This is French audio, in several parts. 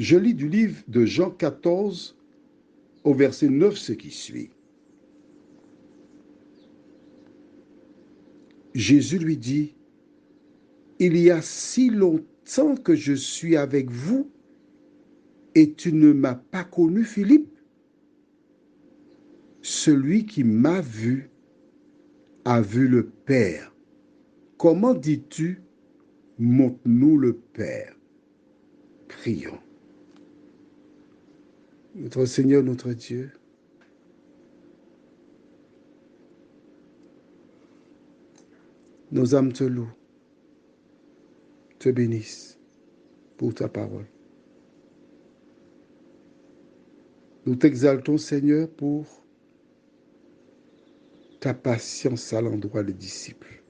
Je lis du livre de Jean 14 au verset 9 ce qui suit. Jésus lui dit, il y a si longtemps que je suis avec vous et tu ne m'as pas connu, Philippe. Celui qui m'a vu a vu le Père. Comment dis-tu, montre-nous le Père? Prions. Notre Seigneur, notre Dieu, nos âmes te louent, te bénissent pour ta parole. Nous t'exaltons, Seigneur, pour ta patience à l'endroit des disciples.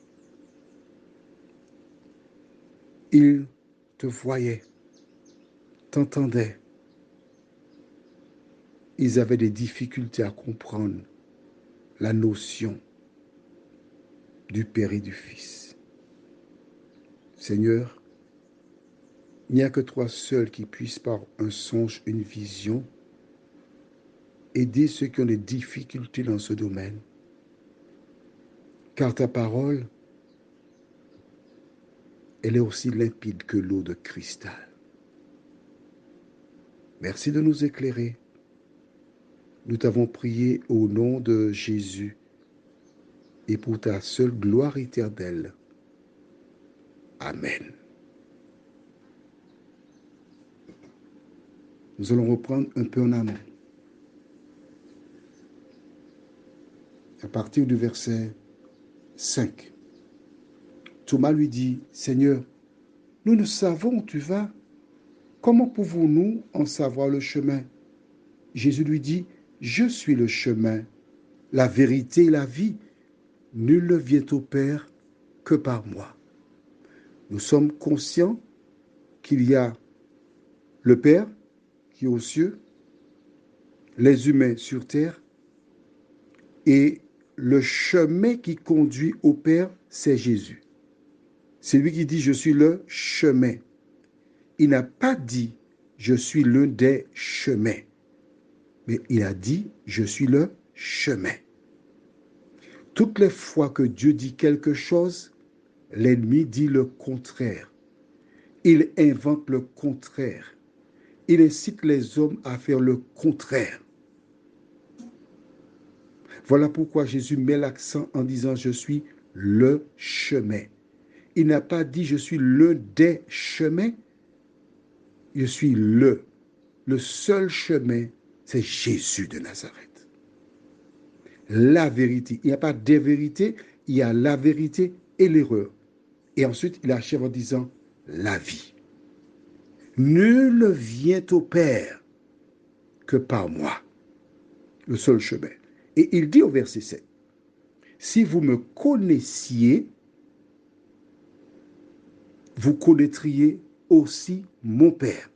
Ils te voyaient, t'entendaient. Ils avaient des difficultés à comprendre la notion du Père et du Fils. Seigneur, il n'y a que toi seul qui puisses par un songe, une vision, aider ceux qui ont des difficultés dans ce domaine. Car ta parole, elle est aussi limpide que l'eau de cristal. Merci de nous éclairer. Nous t'avons prié au nom de Jésus et pour ta seule gloire éternelle. Amen. Nous allons reprendre un peu en amont. À partir du verset 5. Thomas lui dit, Seigneur, nous ne savons où tu vas. Comment pouvons-nous en savoir le chemin? Jésus lui dit, je suis le chemin, la vérité et la vie. Nul ne vient au Père que par moi. Nous sommes conscients qu'il y a le Père qui est aux cieux, les humains sur terre, et le chemin qui conduit au Père, c'est Jésus. C'est lui qui dit, je suis le chemin. Il n'a pas dit, je suis l'un des chemins, mais il a dit, je suis le chemin. Toutes les fois que Dieu dit quelque chose, l'ennemi dit le contraire. Il invente le contraire. Il incite les hommes à faire le contraire. Voilà pourquoi Jésus met l'accent en disant, je suis le chemin. Il n'a pas dit, je suis l'un des chemins, je suis le. Le seul chemin, c'est Jésus de Nazareth. La vérité. Il n'y a pas des vérités, il y a la vérité et l'erreur. Et ensuite, il achève en disant, la vie. Nul ne vient au Père que par moi. Le seul chemin. Et il dit au verset 7, si vous me connaissiez, vous connaîtriez aussi mon Père.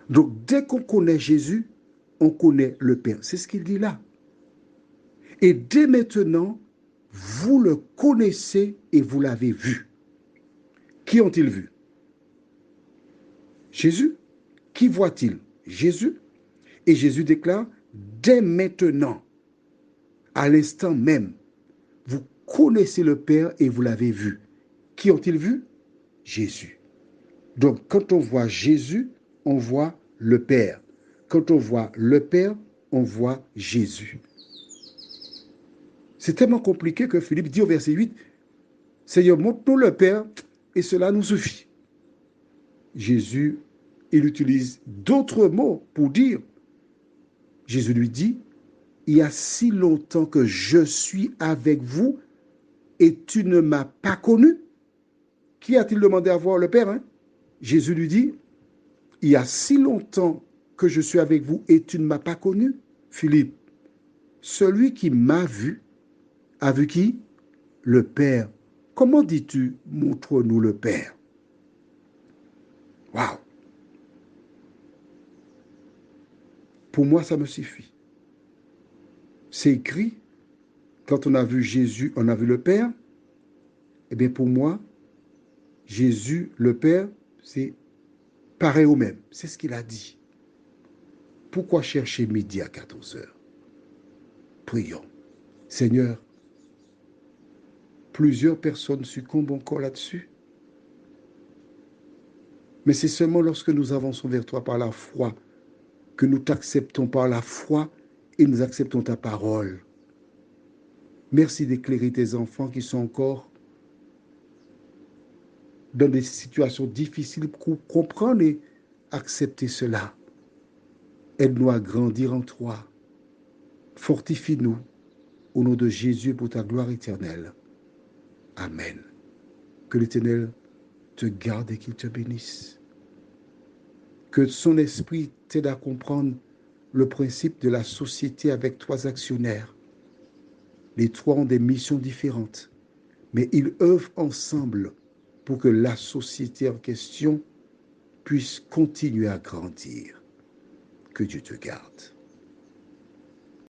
Donc, dès qu'on connaît Jésus, on connaît le Père. C'est ce qu'il dit là. Et dès maintenant, vous le connaissez et vous l'avez vu. Qui ont-ils vu? Jésus. Qui voit-il? Jésus. Et Jésus déclare, dès maintenant, à l'instant même, vous connaissez le Père et vous l'avez vu. Qui ont-ils vu? Jésus. Donc, quand on voit Jésus, on voit le Père. Quand on voit le Père, on voit Jésus. C'est tellement compliqué que Philippe dit au verset 8, Seigneur, montre-nous le Père et cela nous suffit. Jésus, il utilise d'autres mots pour dire, Jésus lui dit, il y a si longtemps que je suis avec vous et tu ne m'as pas connu. Qui a-t-il demandé à voir le Père? Jésus lui dit, il y a si longtemps que je suis avec vous et tu ne m'as pas connu. Philippe, celui qui m'a vu, a vu qui? Le Père. Comment dis-tu, montre-nous le Père? Waouh! Pour moi, ça me suffit. C'est écrit, quand on a vu Jésus, on a vu le Père. Eh bien, pour moi, Jésus, le Père, c'est préparer au même. C'est ce qu'il a dit. Pourquoi chercher midi à 14 heures? Prions. Seigneur, plusieurs personnes succombent encore là-dessus. Mais c'est seulement lorsque nous avançons vers toi par la foi que nous t'acceptons par la foi et nous acceptons ta parole. Merci d'éclairer tes enfants qui sont encore dans des situations difficiles pour comprendre et accepter cela. Aide-nous à grandir en toi. Fortifie-nous au nom de Jésus pour ta gloire éternelle. Amen. Que l'Éternel te garde et qu'il te bénisse. Que son esprit t'aide à comprendre le principe de la société avec trois actionnaires. Les trois ont des missions différentes, mais ils œuvrent ensemble pour que la société en question puisse continuer à grandir. Que Dieu te garde.